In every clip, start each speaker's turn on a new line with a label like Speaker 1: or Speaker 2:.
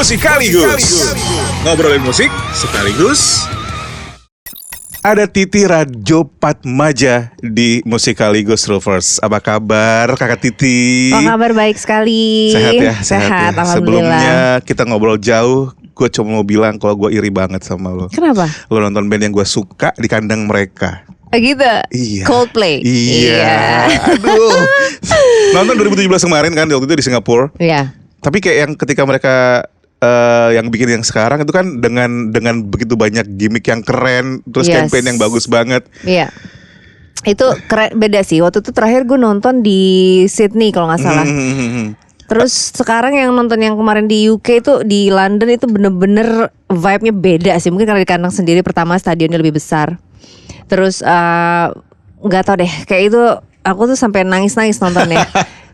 Speaker 1: Musikaligus. Ngobrolin musik sekaligus. Ada Titi Radjo Patmaja di Musikaligus Rovers. Apa kabar Kakak Titi?
Speaker 2: Apa kabar? Baik sekali.
Speaker 1: Sehat ya?
Speaker 2: Sehat,
Speaker 1: ya.
Speaker 2: alhamdulillah.
Speaker 1: Sebelumnya kita ngobrol jauh, gue cuma mau bilang kalau gue iri banget sama lo.
Speaker 2: Kenapa?
Speaker 1: Lo nonton band yang gue suka di kandang mereka.
Speaker 2: Gitu?
Speaker 1: Iya.
Speaker 2: Coldplay?
Speaker 1: Iya. Aduh. Nonton 2017 kemarin kan, waktu itu di Singapura.
Speaker 2: Iya.
Speaker 1: Tapi kayak yang ketika mereka yang bikin yang sekarang itu kan dengan begitu banyak gimmick yang keren, terus
Speaker 2: Yes.
Speaker 1: campaign yang bagus banget.
Speaker 2: Iya. Itu keren, beda sih. Waktu itu terakhir gue nonton di Sydney kalau nggak salah. Terus sekarang yang nonton yang kemarin di UK itu di London itu bener-bener vibe-nya beda sih. Mungkin karena di kandang sendiri, pertama stadionnya lebih besar. Terus nggak tau deh, kayak itu aku tuh sampai nangis-nangis nontonnya.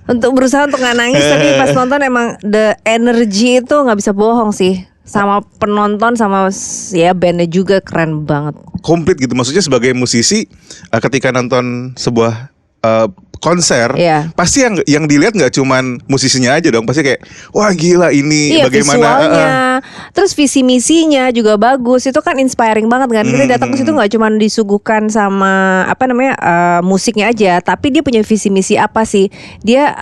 Speaker 2: Untuk berusaha untuk nggak nangis, tapi pas nonton emang the energy itu nggak bisa bohong sih. Sama penonton, sama ya bandnya juga keren banget.
Speaker 1: Komplit gitu, maksudnya sebagai musisi ketika nonton sebuah konser,
Speaker 2: Iya.
Speaker 1: pasti yang dilihat nggak cuman musisinya aja dong, pasti kayak wah gila ini
Speaker 2: Iya,
Speaker 1: bagaimana
Speaker 2: visualnya, terus visi misinya juga bagus. Itu kan inspiring banget kan. Kita datang ke situ nggak cuma disuguhkan sama musiknya aja, tapi dia punya visi misi apa sih? Dia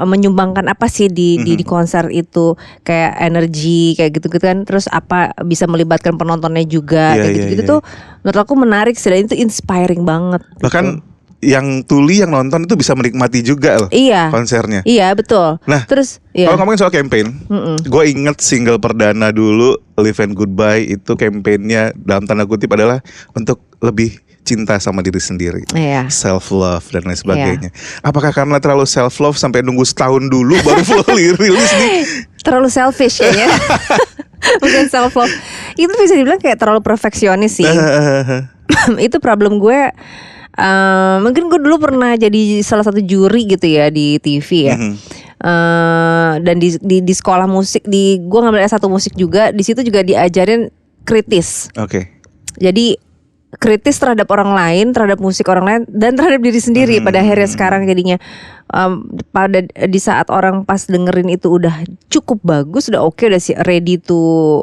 Speaker 2: menyumbangkan apa sih di konser itu, kayak energi kayak gitu kan. Terus apa bisa melibatkan penontonnya juga,
Speaker 1: Iya,
Speaker 2: kayak
Speaker 1: iya,
Speaker 2: gitu-gitu
Speaker 1: iya.
Speaker 2: tuh menurut aku menarik sih, dan itu inspiring banget.
Speaker 1: bahkan
Speaker 2: gitu.
Speaker 1: yang tuli yang nonton itu bisa menikmati juga loh
Speaker 2: Iya.
Speaker 1: konsernya.
Speaker 2: Iya betul.
Speaker 1: Nah,
Speaker 2: terus
Speaker 1: kalau ngomongin soal campaign,
Speaker 2: Mm-mm.
Speaker 1: gue inget single perdana dulu Live and Goodbye itu campaignnya dalam tanda kutip adalah untuk lebih cinta sama diri sendiri,
Speaker 2: Iya.
Speaker 1: self love dan lain sebagainya. Apakah karena terlalu self love sampai nunggu setahun dulu baru Flow rilis nih?
Speaker 2: Terlalu selfish kayaknya. Bukan self love. Itu bisa dibilang kayak terlalu perfeksionis sih. Itu problem gue. Mungkin gue dulu pernah jadi salah satu juri gitu ya di TV ya. Dan di sekolah musik, gue ngambil S1 musik juga. Di situ juga diajarin kritis.
Speaker 1: Oke.
Speaker 2: Jadi kritis terhadap orang lain, terhadap musik orang lain, dan terhadap diri sendiri. Pada akhirnya sekarang jadinya di saat orang pas dengerin itu udah cukup bagus, udah oke, udah ready to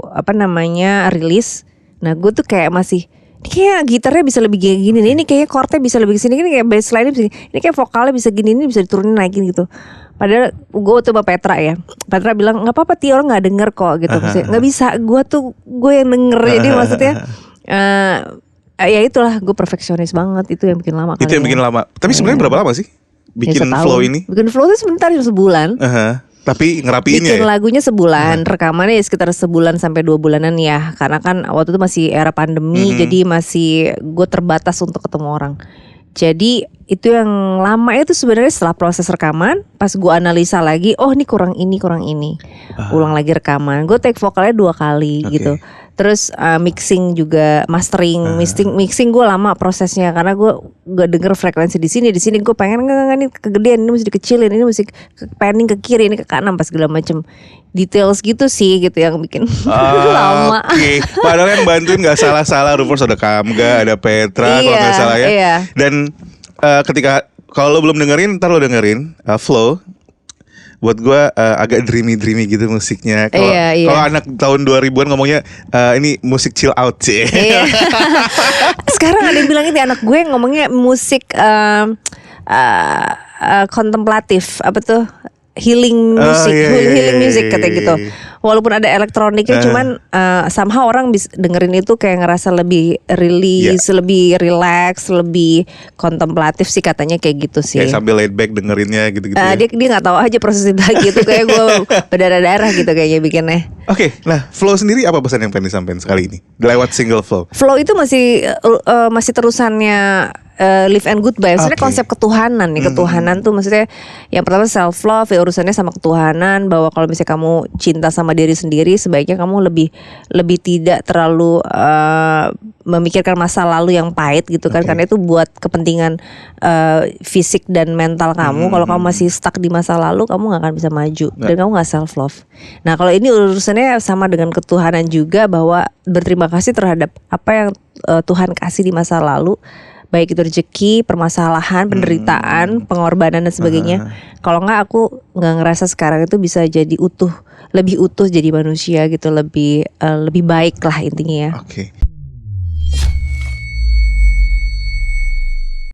Speaker 2: rilis. Nah gue tuh kayak masih, ini kayak gitarnya bisa lebih gini nih, ini kayaknya chordnya bisa lebih kesini, ini kayak bassline-nya bisa gini, ini kayak vokalnya bisa gini, ini bisa diturunin naikin gitu. Padahal gue coba Petra ya, Petra bilang nggak apa-apa, orang nggak denger kok gitu. Maksudnya nggak bisa, gue yang denger. Jadi maksudnya ya itulah, gue perfeksionis banget, itu yang bikin lama.
Speaker 1: Itu yang bikin lama. Tapi sebenarnya berapa lama sih bikin
Speaker 2: Ya,
Speaker 1: Flow ini?
Speaker 2: Bikin Flow itu sebentar, sebulan.
Speaker 1: Tapi ngerapiinnya
Speaker 2: Bikin
Speaker 1: ya?
Speaker 2: lagunya sebulan, rekamannya ya sekitar sebulan sampai 2 bulanan ya. Karena kan waktu itu masih era pandemi, jadi masih gue terbatas untuk ketemu orang. Jadi itu yang lama itu sebenarnya setelah proses rekaman, pas gue analisa lagi, oh ini kurang ini, ulang lagi rekaman. Gue take vokalnya 2 kali gitu. Terus mixing juga, mastering, mixing gue lama prosesnya karena gue gak denger frekuensi di sini gue pengen nggak ini kegedean, ini mesti dikecilin, ini mesti panning ke kiri, ini ke kanan, pas segala macem details gitu sih, gitu yang bikin lama.
Speaker 1: Oke. Padahal yang bantuin nggak salah-salah, Rufus ada Kamga, ada Petra kalau nggak salah ya.
Speaker 2: Iya.
Speaker 1: Dan ketika kalau lo belum dengerin, ntar lo dengerin Flow. Buat gue agak dreamy gitu musiknya. Kalau kalau anak tahun 2000-an ngomongnya ini musik chill out sih.
Speaker 2: Iya. Sekarang ada yang bilang ini anak gue ngomongnya musik kontemplatif, apa tuh? Healing music, healing music katanya gitu. Walaupun ada elektroniknya, cuman somehow orang bisa dengerin itu kayak ngerasa lebih release, lebih relax, lebih kontemplatif sih katanya, kayak gitu sih.
Speaker 1: Kayak sambil laid back dengerinnya gitu-gitu.
Speaker 2: Dia nggak tahu aja prosesnya lagi itu, kayak gue berdarah-darah gitu kayaknya bikinnya.
Speaker 1: Oke, nah Flow sendiri apa pesan yang pengen disampaikan sekali ini lewat single Flow?
Speaker 2: Flow itu masih terusannya Live and Goodbye. Maksudnya konsep ketuhanan nih. Ketuhanan tuh maksudnya yang pertama self love, ya urusannya sama ketuhanan, bahwa kalau misalnya kamu cinta sama diri sendiri, sebaiknya kamu lebih tidak terlalu memikirkan masa lalu yang pahit gitu kan, karena itu buat kepentingan fisik dan mental kamu. Kalau kamu masih stuck di masa lalu, kamu nggak akan bisa maju dan kamu nggak self love. Nah kalau ini urusannya sama dengan ketuhanan juga, bahwa berterima kasih terhadap apa yang Tuhan kasih di masa lalu, baik itu rezeki, permasalahan, penderitaan, pengorbanan dan sebagainya. Kalau nggak aku nggak ngerasa sekarang itu bisa jadi lebih utuh jadi manusia gitu, lebih baik lah intinya ya.
Speaker 1: Oke.